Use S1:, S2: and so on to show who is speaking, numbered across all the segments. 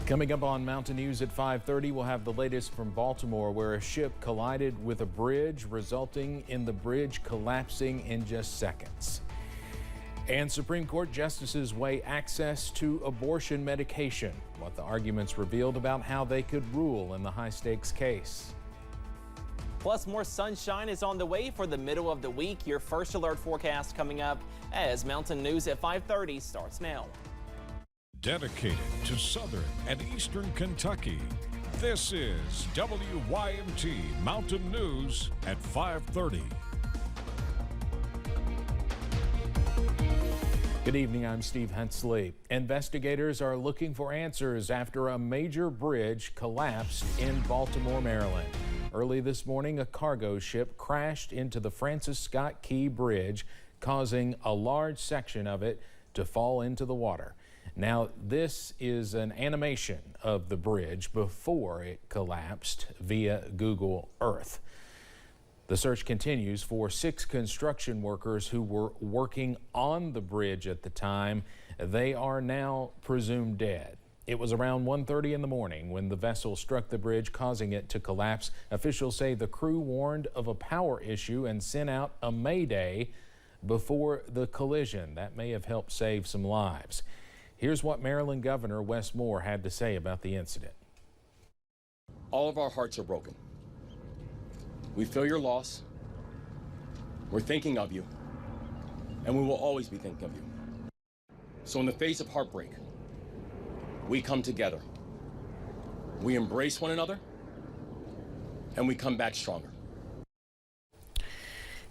S1: Coming up on Mountain News at 5:30, we'll have the latest from Baltimore, where a ship collided with a bridge, resulting in the bridge collapsing in just seconds. And Supreme Court justices weigh access to abortion medication, what the arguments revealed about how they could rule in the high-stakes case.
S2: Plus, more sunshine is on the way for the middle of the week. Your first alert forecast coming up as Mountain News at 5:30 starts now.
S3: Dedicated to Southern and Eastern Kentucky, this is WYMT Mountain News at 5:30.
S1: Good evening, I'm Steve Hensley. Investigators are looking for answers after a major bridge collapsed in Baltimore, Maryland. Early this morning, a cargo ship crashed into the Francis Scott Key Bridge, causing a large section of it to fall into the water. Now, this is an animation of the bridge before it collapsed via Google Earth. The search continues for 6 construction workers who were working on the bridge at the time. They are now presumed dead. It was around 1:30 in the morning when the vessel struck the bridge, causing it to collapse. Officials say the crew warned of a power issue and sent out a mayday before the collision. That may have helped save some lives. Here's what Maryland Governor Wes Moore had to say about the incident.
S4: All of our hearts are broken. We feel your loss. We're thinking of you. And we will always be thinking of you. So in the face of heartbreak, we come together. We embrace one another. And we come back stronger.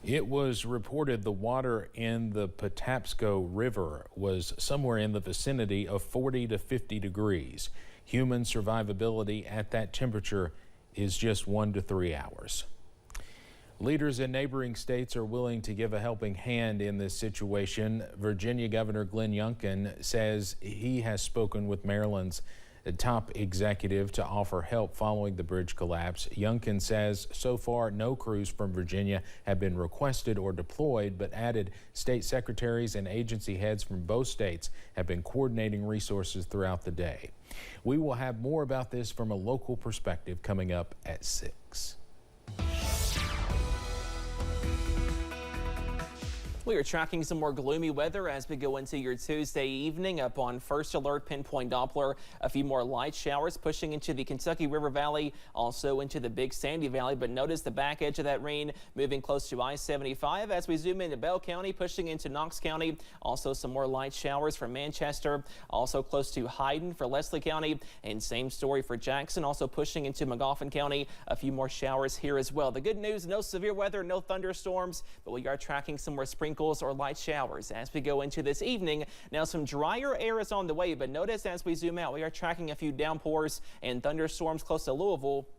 S1: It was reported the water in the Patapsco River was somewhere in the vicinity of 40 to 50 degrees. Human survivability at that temperature is just 1 to 3 hours. Leaders in neighboring states are willing to give a helping hand in this situation. Virginia Governor Glenn Youngkin says he has spoken with Maryland's top executive to offer help following the bridge collapse. Youngkin says so far no crews from Virginia have been requested or deployed, but added state secretaries and agency heads from both states have been coordinating resources throughout the day. We will have more about this from a local perspective coming up at 6.
S2: We are tracking some more gloomy weather as we go into your Tuesday evening. Up on first alert pinpoint Doppler, a few more light showers pushing into the Kentucky River Valley, also into the Big Sandy Valley. But notice the back edge of that rain moving close to I-75 as we zoom into Bell County, pushing into Knox County. Also some more light showers for Manchester, also close to Hyden for Leslie County, and same story for Jackson, also pushing into Magoffin County. A few more showers here as well. The good news, no severe weather, no thunderstorms, but we are tracking some more sprinkles or light showers as we go into this evening. Now some drier air is on the way, but notice as we zoom out, we are tracking a few downpours and thunderstorms close to Louisville.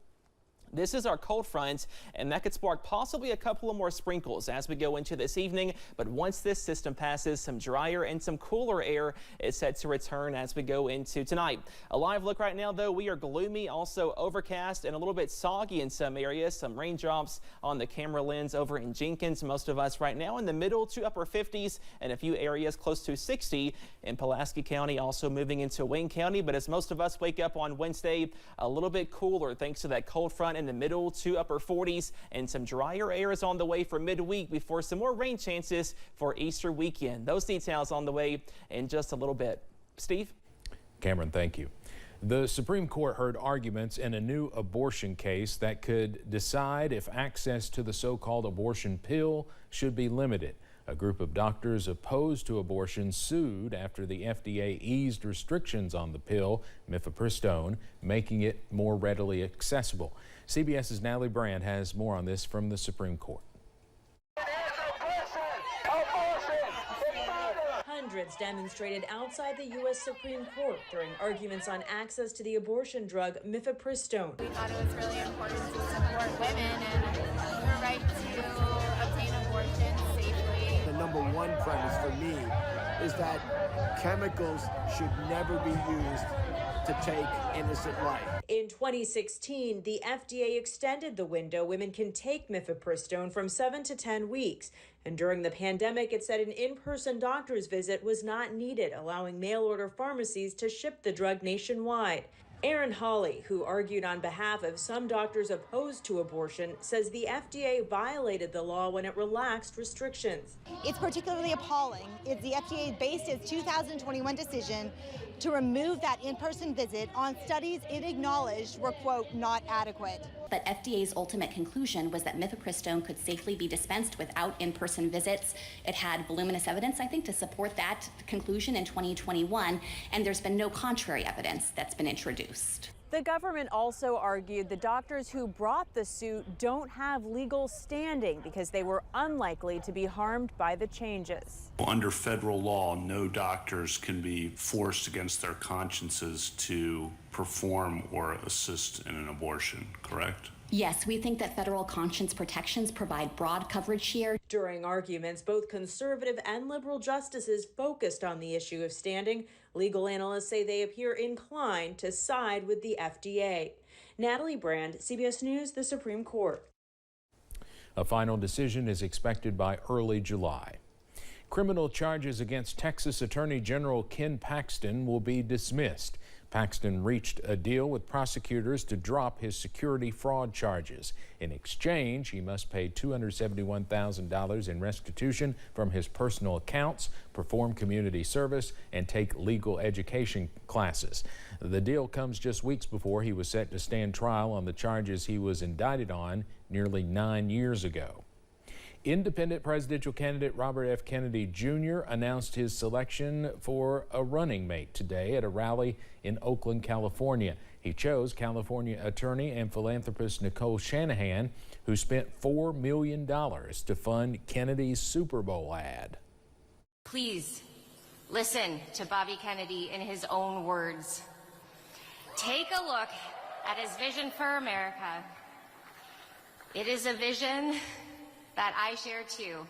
S2: This is our cold front, and that could spark possibly a couple of more sprinkles as we go into this evening. But once this system passes, some drier and some cooler air is set to return as we go into tonight. A live look right now, though, we are gloomy, also overcast and a little bit soggy in some areas. Some raindrops on the camera lens over in Jenkins. Most of us right now in the middle to upper 50s and a few areas close to 60 in Pulaski County, also moving into Wayne County. But as most of us wake up on Wednesday, a little bit cooler thanks to that cold front in the middle to upper 40s, and some drier air is on the way for midweek before some more rain chances for Easter weekend. Those details on the way in just a little bit. Steve?
S1: Cameron, thank you. The Supreme Court heard arguments in a new abortion case that could decide if access to the so-called abortion pill should be limited. A group of doctors opposed to abortion sued after the FDA eased restrictions on the pill, mifepristone, making it more readily accessible. CBS's Natalie Brand has more on this from the Supreme Court.
S5: Hundreds demonstrated outside the U.S. Supreme Court during arguments on access to the abortion drug mifepristone.
S6: We thought it was really important to support women and their right to obtain abortion safely.
S7: The number one premise for me is that chemicals should never be used to take innocent life.
S5: In 2016, the FDA extended the window women can take mifepristone from 7 to 10 weeks. And during the pandemic, it said an in-person doctor's visit was not needed, allowing mail-order pharmacies to ship the drug nationwide. Aaron Hawley, who argued on behalf of some doctors opposed to abortion, says the FDA violated the law when it relaxed restrictions.
S8: It's particularly appalling. The FDA based its 2021 decision to remove that in-person visit on studies it acknowledged were, quote, not adequate.
S9: But FDA's ultimate conclusion was that mifepristone could safely be dispensed without in-person visits. It had voluminous evidence, I think, to support that conclusion in 2021, and there's been no contrary evidence that's been introduced.
S5: The government also argued the doctors who brought the suit don't have legal standing because they were unlikely to be harmed by the changes.
S10: Under federal law, no doctors can be forced against their consciences to perform or assist in an abortion, correct?
S9: Yes, we think that federal conscience protections provide broad coverage here.
S5: During arguments, both conservative and liberal justices focused on the issue of standing. Legal analysts say they appear inclined to side with the FDA. Natalie Brand, CBS News, the Supreme Court.
S1: A final decision is expected by early July. Criminal charges against Texas Attorney General Ken Paxton will be dismissed. Paxton reached a deal with prosecutors to drop his security fraud charges. In exchange, he must pay $271,000 in restitution from his personal accounts, perform community service, and take legal education classes. The deal comes just weeks before he was set to stand trial on the charges he was indicted on nearly 9 years ago. Independent presidential candidate Robert F. Kennedy Jr. announced his selection for a running mate today at a rally in Oakland, California. He chose California attorney and philanthropist Nicole Shanahan, who spent $4 million to fund Kennedy's Super Bowl ad.
S11: Please listen to Bobby Kennedy in his own words. Take a look at his vision for America. It is a vision that I share too,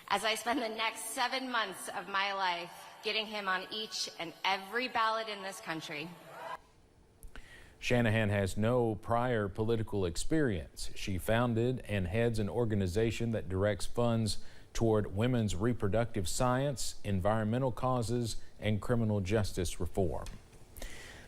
S11: as I spend the next 7 months of my life getting him on each and every ballot in this country.
S1: Shanahan has no prior political experience. She founded and heads an organization that directs funds toward women's reproductive science, environmental causes, and criminal justice reform.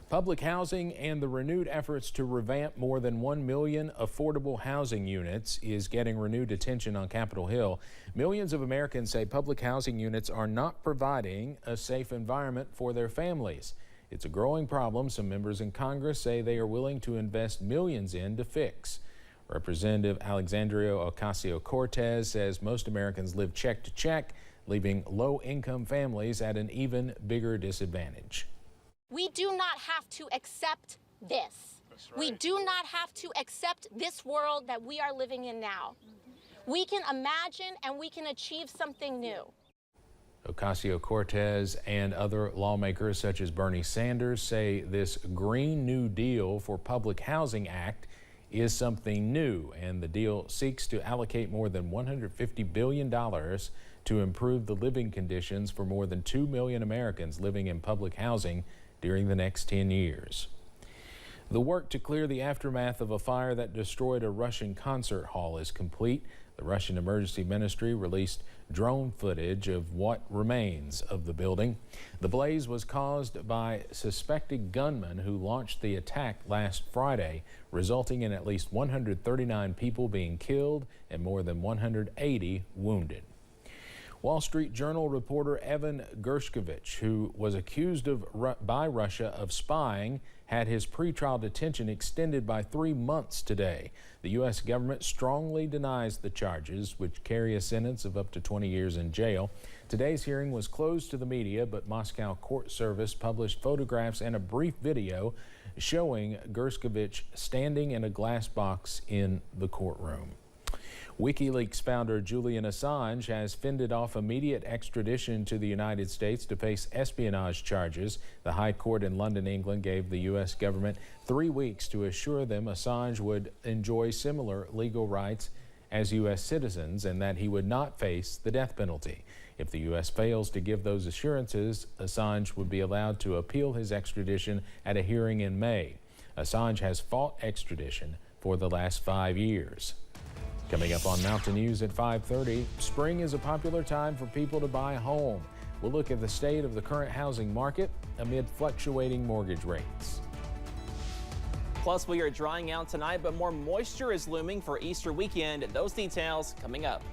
S1: Public housing and the renewed efforts to revamp more than 1 million affordable housing units is getting renewed attention on Capitol Hill. Millions of Americans say public housing units are not providing a safe environment for their families. It's a growing problem some members in Congress say they are willing to invest millions in to fix. Representative Alexandria Ocasio-Cortez says most Americans live check to check, leaving low-income families at an even bigger disadvantage.
S12: We do not have to accept this. Right. We do not have to accept this world that we are living in now. We can imagine and we can achieve something new.
S1: Ocasio-Cortez and other lawmakers such as Bernie Sanders say this Green New Deal for Public Housing Act is something new, and the deal seeks to allocate more than $150 billion to improve the living conditions for more than 2 million Americans living in public housing during the next 10 years. The work to clear the aftermath of a fire that destroyed a Russian concert hall is complete. The Russian Emergency Ministry released drone footage of what remains of the building. The blaze was caused by suspected gunmen who launched the attack last Friday, resulting in at least 139 people being killed and more than 180 wounded. Wall Street Journal reporter Evan Gershkovich, who was accused by Russia of spying, had his pretrial detention extended by 3 months today. The U.S. government strongly denies the charges, which carry a sentence of up to 20 years in jail. Today's hearing was closed to the media, but Moscow court service published photographs and a brief video showing Gershkovich standing in a glass box in the courtroom. WikiLeaks founder Julian Assange has fended off immediate extradition to the United States to face espionage charges. The High Court in London, England, gave the U.S. government 3 weeks to assure them Assange would enjoy similar legal rights as U.S. citizens and that he would not face the death penalty. If the U.S. fails to give those assurances, Assange would be allowed to appeal his extradition at a hearing in May. Assange has fought extradition for the last 5 years. Coming up on Mountain News at 5:30, spring is a popular time for people to buy a home. We'll look at the state of the current housing market amid fluctuating mortgage rates.
S2: Plus, we are drying out tonight, but more moisture is looming for Easter weekend. Those details coming up.